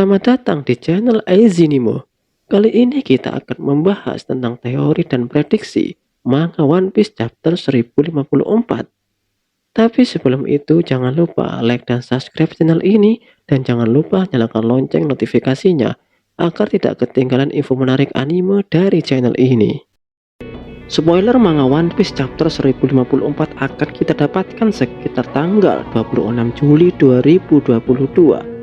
Selamat datang di channel Aizinimo. Kali ini kita akan membahas tentang teori dan prediksi manga One Piece chapter 1054. Tapi sebelum itu jangan lupa like dan subscribe channel ini dan jangan lupa nyalakan lonceng notifikasinya agar tidak ketinggalan info menarik anime dari channel ini. Spoiler manga One Piece chapter 1054 akan kita dapatkan sekitar tanggal 26 Juli 2022.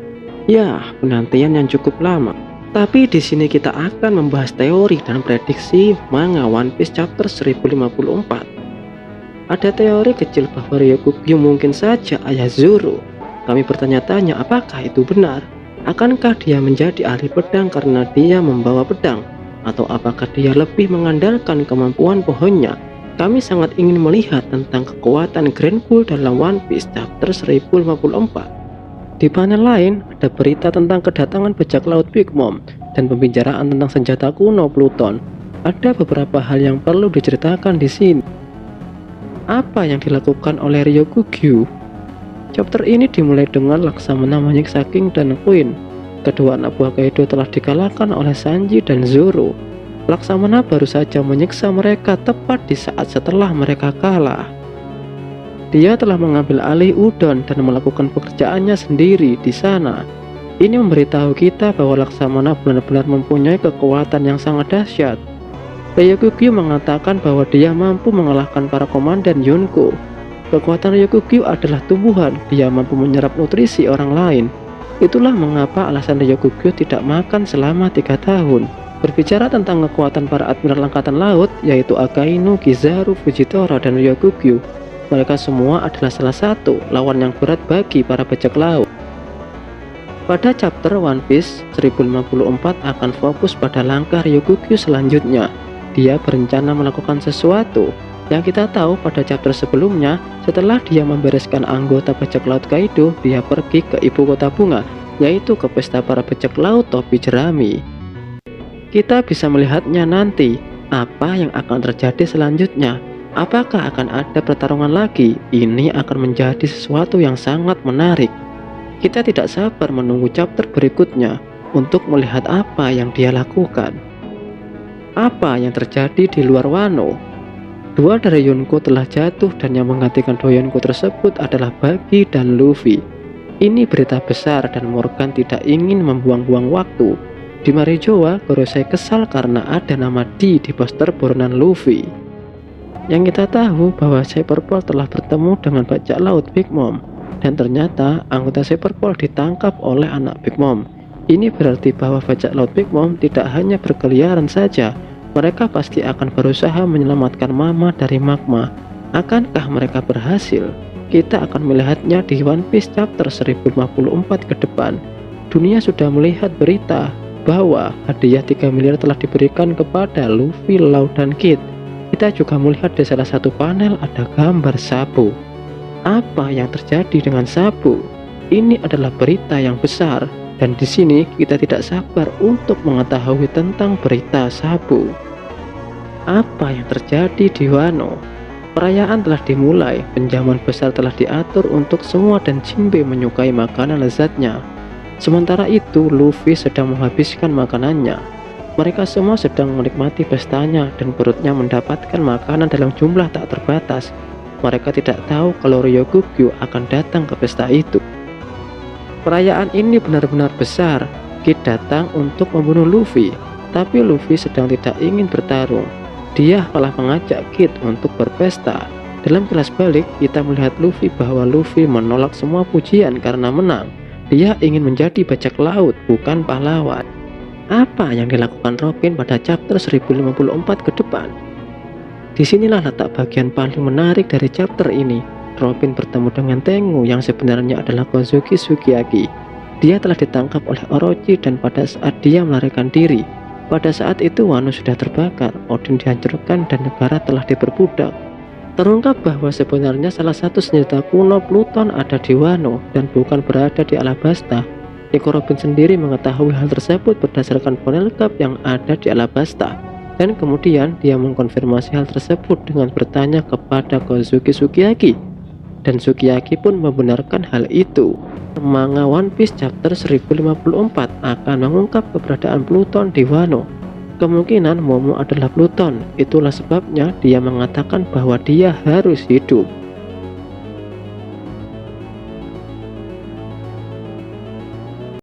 Ya, penantian yang cukup lama. Tapi di sini kita akan membahas teori dan prediksi manga One Piece chapter 1054. Ada teori kecil bahwa Ryukyu mungkin saja ayah Zoro. Kami bertanya-tanya apakah itu benar? Akankah dia menjadi ahli pedang karena dia membawa pedang? Atau apakah dia lebih mengandalkan kemampuan pohonnya? Kami sangat ingin melihat tentang kekuatan Grand Bull dalam One Piece chapter 1054. Di panel lain, ada berita tentang kedatangan bajak laut Big Mom dan pembicaraan tentang senjata kuno Pluton. Ada beberapa hal yang perlu diceritakan di sini. Apa yang dilakukan oleh Ryukyu? Chapter ini dimulai dengan Laksamana menyiksa King dan Queen. Kedua anak buah Kaido telah dikalahkan oleh Sanji dan Zoro. Laksamana baru saja menyiksa mereka tepat di saat setelah mereka kalah. Dia telah mengambil alih Udon dan melakukan pekerjaannya sendiri di sana. Ini memberitahu kita bahwa Laksamana benar-benar mempunyai kekuatan yang sangat dahsyat. Ryukyu mengatakan bahwa dia mampu mengalahkan para komandan Yonko. Kekuatan Ryukyu adalah tumbuhan, dia mampu menyerap nutrisi orang lain. Itulah mengapa alasan Ryukyu tidak makan selama 3 tahun. Berbicara tentang kekuatan para admiral angkatan laut, yaitu Akainu, Kizaru, Fujitora, dan Ryukyu. Mereka semua adalah salah satu lawan yang berat bagi para bajak laut. Pada chapter One Piece 1054 akan fokus pada langkah Ryukyu selanjutnya. Dia berencana melakukan sesuatu yang kita tahu pada chapter sebelumnya. Setelah dia membereskan anggota bajak laut Kaido, dia pergi ke ibu kota bunga, yaitu ke pesta para bajak laut topi jerami. Kita bisa melihatnya nanti. Apa yang akan terjadi selanjutnya? Apakah akan ada pertarungan lagi? Ini akan menjadi sesuatu yang sangat menarik. Kita tidak sabar menunggu chapter berikutnya untuk melihat apa yang dia lakukan. Apa yang terjadi di luar Wano? Dua dari Yonko telah jatuh dan yang menggantikan dua Yonko tersebut adalah Buggy dan Luffy. Ini berita besar dan Morgan tidak ingin membuang-buang waktu. Di Marijoa, Gorosei kesal karena ada nama D di poster buronan Luffy. Yang kita tahu bahwa Cyberpol telah bertemu dengan bajak laut Big Mom, dan ternyata anggota Cyberpol ditangkap oleh anak Big Mom. Ini berarti bahwa bajak laut Big Mom tidak hanya berkeliaran saja, mereka pasti akan berusaha menyelamatkan Mama dari magma. Akankah mereka berhasil? Kita akan melihatnya di One Piece chapter 1054 ke depan. Dunia sudah melihat berita bahwa hadiah 3 miliar telah diberikan kepada Luffy, Law, dan Kid. Kita juga melihat di salah satu panel ada gambar Sabu. Apa yang terjadi dengan Sabu? Ini adalah berita yang besar dan di sini kita tidak sabar untuk mengetahui tentang berita Sabu. Apa yang terjadi di Wano? Perayaan telah dimulai, penjamuan besar telah diatur untuk semua dan Jinbe menyukai makanan lezatnya. Sementara itu Luffy sedang menghabiskan makanannya. Mereka semua sedang menikmati pestanya dan perutnya mendapatkan makanan dalam jumlah tak terbatas. Mereka tidak tahu kalau Ryukyu akan datang ke pesta itu. Perayaan ini benar-benar besar. Kid datang untuk membunuh Luffy, tapi Luffy sedang tidak ingin bertarung. Dia malah mengajak Kid untuk berpesta. Dalam kelas balik, kita melihat Luffy bahwa Luffy menolak semua pujian karena menang. Dia ingin menjadi bajak laut, bukan pahlawan. Apa yang dilakukan Robin pada chapter 1054 ke depan? Disinilah letak bagian paling menarik dari chapter ini. Robin bertemu dengan Tengu yang sebenarnya adalah Kozuki Sukiyaki. Dia telah ditangkap oleh Orochi dan pada saat dia melarikan diri. Pada saat itu Wano sudah terbakar, Odin dihancurkan dan negara telah diperbudak. Terungkap bahwa sebenarnya salah satu senjata kuno Pluton ada di Wano dan bukan berada di Alabasta. Nico Robin sendiri mengetahui hal tersebut berdasarkan panel cup yang ada di Alabasta, dan kemudian dia mengkonfirmasi hal tersebut dengan bertanya kepada Kozuki Sukiyaki, dan Sukiyaki pun membenarkan hal itu. Manga One Piece chapter 1054 akan mengungkap keberadaan Pluton di Wano. Kemungkinan Momo adalah Pluton, itulah sebabnya dia mengatakan bahwa dia harus hidup.